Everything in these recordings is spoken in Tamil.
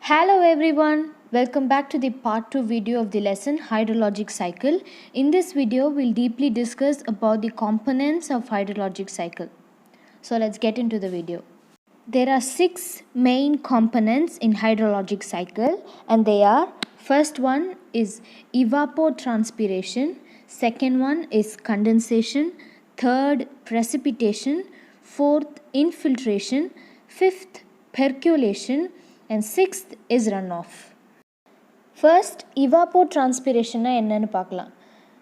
Hello everyone, welcome back to the part 2 video of the lesson hydrologic cycle. In this video, we'll deeply discuss about the components of hydrologic cycle. So let's get into the video. There are 6 main components in hydrologic cycle and they are: first one is evapotranspiration, second one is condensation, third precipitation, fourth infiltration, fifth percolation and sixth is runoff. First இவாப்போட்ரான்ஸ்பிரேஷன்னா என்னன்னு பார்க்கலாம்.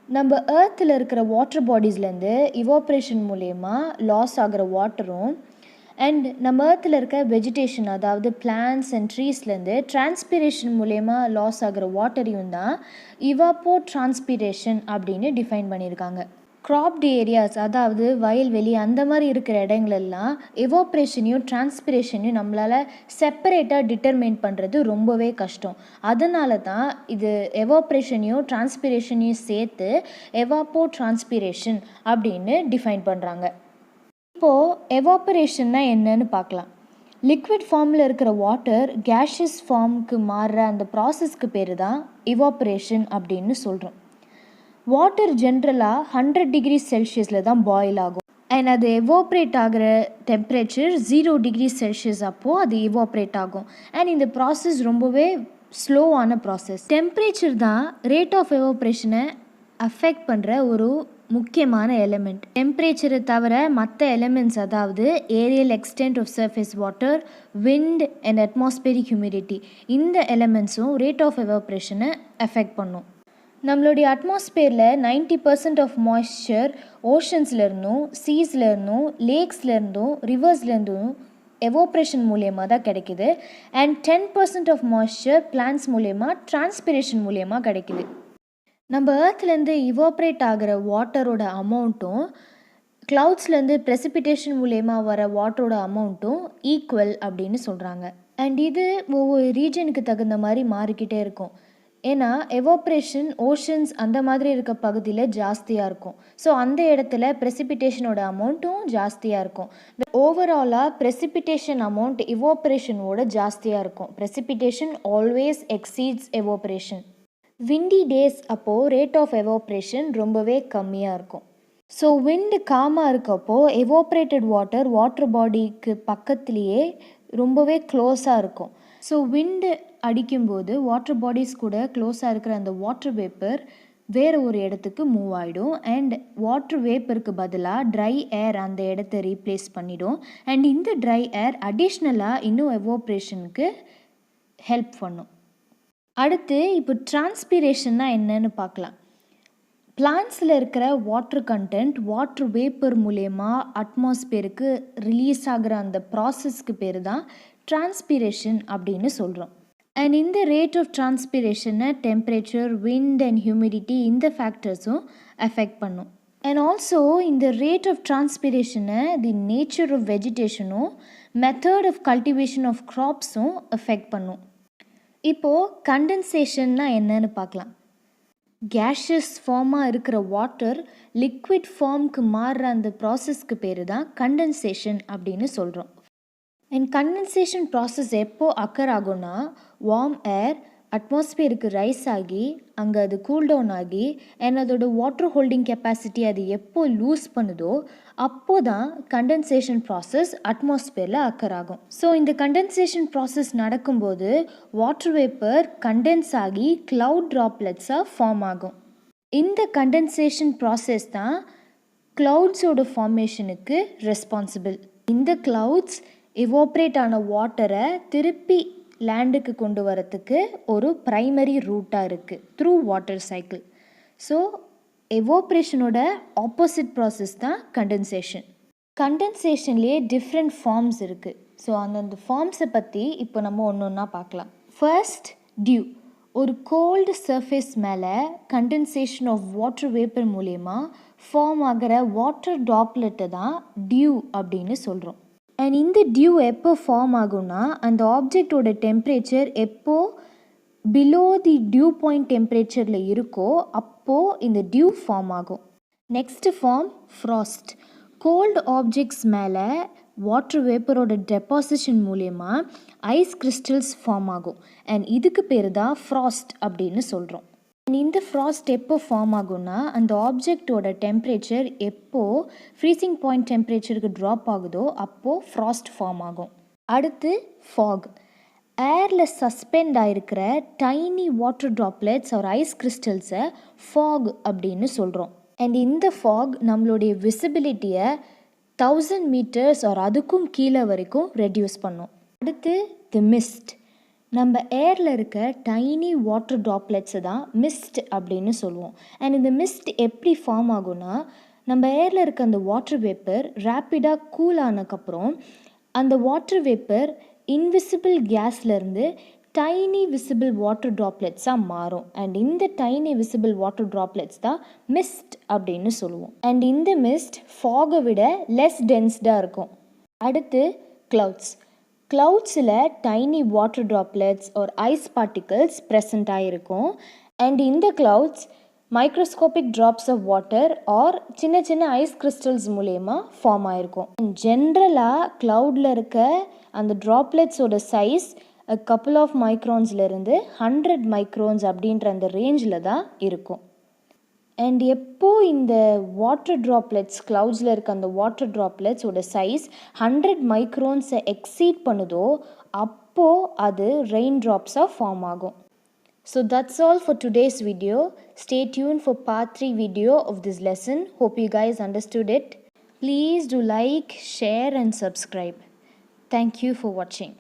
நம்ம ஏர்த்தில் இருக்கிற வாட்டர் பாடிஸ்லேருந்து இவாப்ரேஷன் மூலயமா லாஸ் ஆகிற வாட்டரும் அண்ட் நம்ம ஏர்த்தில் இருக்க வெஜிடேஷன் அதாவது பிளான்ட்ஸ் அண்ட் ட்ரீஸ்லேருந்து டிரான்ஸ்பிரேஷன் மூலயமா லாஸ் ஆகிற வாட்டரையும் தான் இவாப்போட்ரான்ஸ்பிரேஷன் அப்படின்னு டிஃபைன் பண்ணியிருக்காங்க. க்ராப்டு ஏரியாஸ் அதாவது வயல்வெளி அந்த மாதிரி இருக்கிற இடங்களெல்லாம் எவாப்ரேஷனையும் டிரான்ஸ்பிரேஷனையும் நம்மளால் செப்பரேட்டாக டிட்டர்மைன் பண்ணுறது ரொம்பவே கஷ்டம். அதனால தான் இது எவாப்ரேஷனையும் டிரான்ஸ்பிரேஷனையும் சேர்த்து எவாப்போட்ரான்ஸ்பிரேஷன் அப்படின்னு டிஃபைன் பண்ணுறாங்க. இப்போது எவாப்பரேஷன்னா என்னன்னு பார்க்கலாம். லிக்விட் ஃபார்மில் இருக்கிற வாட்டர் கேஷியஸ் ஃபார்முக்கு மாறுற அந்த ப்ராசஸ்க்கு பேர் தான் இவாப்பரேஷன் அப்படின்னு சொல்கிறோம். வாட்டர் ஜென்ரலாக 100 டிகிரி செல்சியஸில் தான் பாயில் ஆகும் அண்ட் அது எவாப்ரேட் ஆகிற டெம்பரேச்சர் 0 டிகிரி செல்சியஸ் அப்போது அது எவாப்ரேட் ஆகும். அண்ட் இந்த ப்ராசஸ் ரொம்பவே ஸ்லோவான ப்ராசஸ். டெம்பரேச்சர் தான் ரேட் ஆஃப் எவாப்ரேஷனை அஃபெக்ட் பண்ணுற ஒரு முக்கியமான எலிமெண்ட். டெம்பரேச்சரை தவிர மற்ற எலிமெண்ட்ஸ் அதாவது aerial extent of surface water, wind and atmospheric humidity இந்த எலிமெண்ட்ஸும் ரேட் ஆஃப் எவாப்ரேஷனை அஃபெக்ட் பண்ணும். நம்மளுடைய அட்மாஸ்பியரில் 90% ஆஃப் மாய்ஸ்சர் ஓஷன்ஸ்லேருந்தும் சீஸ்லேருந்தும் லேக்ஸ்லேருந்தும் ரிவர்ஸ்லேருந்தும் எவாப்ரேஷன் மூலியமாக தான் கிடைக்கிது. அண்ட் 10% ஆஃப் மாய்ஸ்சர் பிளான்ட்ஸ் மூலயமா டிரான்ஸ்பிரேஷன் மூலயமா கிடைக்கிது. நம்ம ஏர்த்லேருந்து இவாப்ரேட் ஆகிற வாட்டரோட அமௌண்ட்டும் க்ளவுட்ஸ்லேருந்து ப்ரெசிபிடேஷன் மூலயமா வர வாட்டரோட அமௌண்ட்டும் ஈக்குவல் அப்படின்னு சொல்கிறாங்க. அண்ட் இது ஒவ்வொரு ரீஜனுக்கு தகுந்த மாதிரி மாறிக்கிட்டே இருக்கும். ஏன்னா எவாப்ரேஷன் ஓஷன்ஸ் அந்த மாதிரி இருக்க பகுதியில் ஜாஸ்தியாக இருக்கும். ஸோ அந்த இடத்துல ப்ரெசிபிடேஷனோட அமௌண்ட்டும் ஜாஸ்தியாக இருக்கும். ஓவராலாக ப்ரெசிபிடேஷன் அமௌண்ட் எவாப்ரேஷனோட ஜாஸ்தியாக இருக்கும். Precipitation always exceeds evaporation. Windy days அப்போது ரேட் ஆஃப் எவாப்ரேஷன் ரொம்பவே கம்மியாக இருக்கும். ஸோ விண்டு காமாக இருக்கப்போ எவாப்ரேட்டட் வாட்டர் பாடிக்கு பக்கத்துலேயே ரொம்பவே க்ளோஸாக இருக்கும். ஸோ விண்டு அடிக்கும்போது வாட்டர் பாடிஸ் கூட க்ளோஸாக இருக்கிற அந்த வாட்டர் வேப்பர் வேறு ஒரு இடத்துக்கு மூவ் ஆகிடும் அண்ட் வாட்டர் வேப்பருக்கு பதிலாக ட்ரை ஏர் அந்த இடத்த ரீப்ளேஸ் பண்ணிடும். அண்ட் இந்த ட்ரை ஏர் அடிஷ்னலாக இன்னும் எவாப்ரேஷனுக்கு ஹெல்ப் பண்ணும். அடுத்து இப்போ டிரான்ஸ்பிரேஷன்னா என்னன்னு பார்க்கலாம். பிளான்ட்ஸில் இருக்கிற வாட்டர் கண்டென்ட் வாட்டர் வேப்பர் மூலயமா அட்மாஸ்பியருக்கு ரிலீஸ் ஆகிற அந்த ப்ராசஸ்க்கு பேர் தான் டிரான்ஸ்பிரேஷன் அப்படின்னு சொல்கிறோம். அண்ட் இந்த ரேட் ஆஃப் டிரான்ஸ்பிரேஷனை டெம்பரேச்சர், விண்ட் அண்ட் ஹியூமிடிட்டி இந்த ஃபேக்டர்ஸும் அஃபெக்ட் பண்ணும். அண்ட் ஆல்சோ இந்த ரேட் ஆஃப் டிரான்ஸ்பிரேஷனை தி நேச்சர் ஆஃப் வெஜிடேஷனும் மெத்தட் ஆஃப் கல்டிவேஷன் ஆஃப் க்ராப்ஸும் அஃபெக்ட் பண்ணும். இப்போது கண்டென்சேஷன்னா என்னன்னு பார்க்கலாம். கேஷியஸ் ஃபார்மாக இருக்கிற வாட்டர் லிக்விட் ஃபார்முக்கு மாறுற அந்த ப்ராசஸ்க்கு பேர் தான் கண்டென்சேஷன் அப்படின்னு சொல்கிறோம். அண்ட் கண்டென்சேஷன் ப்ராசஸ் எப்போ அக்கர் ஆகும்னா வார்ம் ஏர் அட்மாஸ்பியருக்கு ரைஸ் ஆகி அங்கே அது கூல் டவுன் ஆகி அண்ட் அதோட வாட்டர் ஹோல்டிங் கெப்பாசிட்டி அது எப்போ லூஸ் பண்ணுதோ அப்போ தான் கண்டென்சேஷன் ப்ராசஸ் அட்மாஸ்பியரில் அக்கர் ஆகும். ஸோ இந்த கண்டென்சேஷன் ப்ராசஸ் நடக்கும்போது வாட்டர் வேப்பர் கண்டென்ஸ் ஆகி க்ளவுட் ட்ராப்லெட்ஸாக ஃபார்ம் ஆகும். இந்த கண்டென்சேஷன் ப்ராசஸ் தான் க்ளவுட்ஸோட ஃபார்மேஷனுக்கு ரெஸ்பான்சிபிள். இந்த க்ளவுட்ஸ் எவாப்ரேட் ஆன வாட்டரை திருப்பி லேண்டுக்கு கொண்டு வரத்துக்கு ஒரு ப்ரைமரி ரூட்டாக இருக்குது த்ரூ வாட்டர் சைக்கிள். ஸோ எவாப்ரேஷனோட ஆப்போசிட் ப்ராசஸ் தான் கண்டென்சேஷன். கண்டென்சேஷன்லேயே டிஃப்ரெண்ட் ஃபார்ம்ஸ் இருக்குது. ஸோ அந்தந்த ஃபார்ம்ஸை பற்றி இப்போ நம்ம ஒன்று ஒன்றா பார்க்கலாம். First dew. ஒரு கோல்டு சர்ஃபேஸ் மேலே கண்டென்சேஷன் ஆஃப் வாட்டர் வேப்பர் மூலயமா ஃபார்ம் ஆகிற வாட்டர் ட்ராப்லெட்டை தான் டியூ அப்படின்னு சொல்கிறோம். அண்ட் இந்த டியூ எப்போ ஃபார்ம் ஆகும்னா அந்த ஆப்ஜெக்டோட டெம்பரேச்சர் எப்போ பிலோ தி டியூ பாயிண்ட் டெம்பரேச்சரில் இருக்கோ அப்போது இந்த டியூ ஃபார்ம் ஆகும். Next form frost. Cold objects மேலே வாட்டர் வேப்பரோட டெபாசிஷன் மூலயமா ஐஸ் கிறிஸ்டல்ஸ் ஃபார்ம் ஆகும். அண்ட் இதுக்கு பேர் தான் ஃப்ராஸ்ட் அப்படின்னு சொல்கிறோம். இந்த ஃப்ராஸ்ட் எப்போ ஃபார்ம் ஆகும்னா, அந்த ஆப்ஜெக்டோட டெம்பரேச்சர் எப்போ ஃப்ரீசிங் பாயிண்ட் டெம்பரேச்சருக்கு ட்ராப் ஆகுதோ அப்போது ஃப்ராஸ்ட் ஃபார்ம் ஆகும். அடுத்து ஃபாக். ஏரில் சஸ்பெண்ட் ஆகிருக்கிற டைனி வாட்டர் ட்ராப்லெட்ஸ் ஒரு ஐஸ் கிறிஸ்டல்ஸை ஃபாக் அப்படின்னு சொல்கிறோம். அண்ட் இந்த ஃபாக் நம்மளுடைய விசிபிலிட்டியை 1000 மீட்டர்ஸ் ஒரு அதுக்கும் கீழே வரைக்கும் ரெடியூஸ் பண்ணும். அடுத்து தி மிஸ்ட். நம்ம ஏரில் இருக்க டைனி வாட்டர் ட்ராப்லெட்ஸை தான் மிஸ்ட் அப்படின்னு சொல்லுவோம். அண்ட் இந்த மிஸ்ட் எப்படி ஃபார்ம் ஆகும்னா, நம்ம ஏரில் இருக்க அந்த வாட்டர் வேப்பர் ரேப்பிடாக கூல் ஆனதுக்கப்புறம் அந்த வாட்டர் வேப்பர் இன்விசிபிள் கேஸ்லேருந்து டைனி விசிபிள் வாட்டர் ட்ராப்லெட்ஸாக மாறும். அண்ட் இந்த டைனி விசிபிள் வாட்டர் ட்ராப்லெட்ஸ் தான் மிஸ்ட் அப்படின்னு சொல்லுவோம். அண்ட் இந்த மிஸ்ட் ஃபாகை விட லெஸ் டென்ஸ்டாக இருக்கும். அடுத்து க்ளவுட்ஸ். க்ளவுட்ஸில் டைனி வாட்டர் ட்ராப்லெட்ஸ் ஒரு ஐஸ் பார்ட்டிகல்ஸ் ப்ரெசண்ட் ஆகிருக்கும். அண்ட் இந்த clouds microscopic drops of water are சின்ன சின்ன ஐஸ் கிறிஸ்டல்ஸ் மூலயமா ஃபார்ம் ஆகிருக்கும். ஜென்ரலாக க்ளவுடில் இருக்க அந்த ட்ராப்லெட்ஸோட சைஸ் a couple of மைக்ரான்ஸ்லேருந்து 100 மைக்ரான்ஸ் அப்படின்ற அந்த ரேஞ்சில் தான் இருக்கும். அண்ட் எப்போ இந்த வாட்டர் ட்ராப்லெட்ஸ் க்ளவுட்ஸில் இருக்க அந்த வாட்டர் ட்ராப்லெட்ஸோட சைஸ் 100 மைக்ரான்ஸை எக்ஸீட் பண்ணுதோ அப்போது அது ரெயின் ட்ராப்ஸாக ஃபார்ம் ஆகும். So that's all for today's video. Stay tuned for part 3 video of this lesson. Hope you guys understood it. Please do like, share and subscribe. Thank you for watching.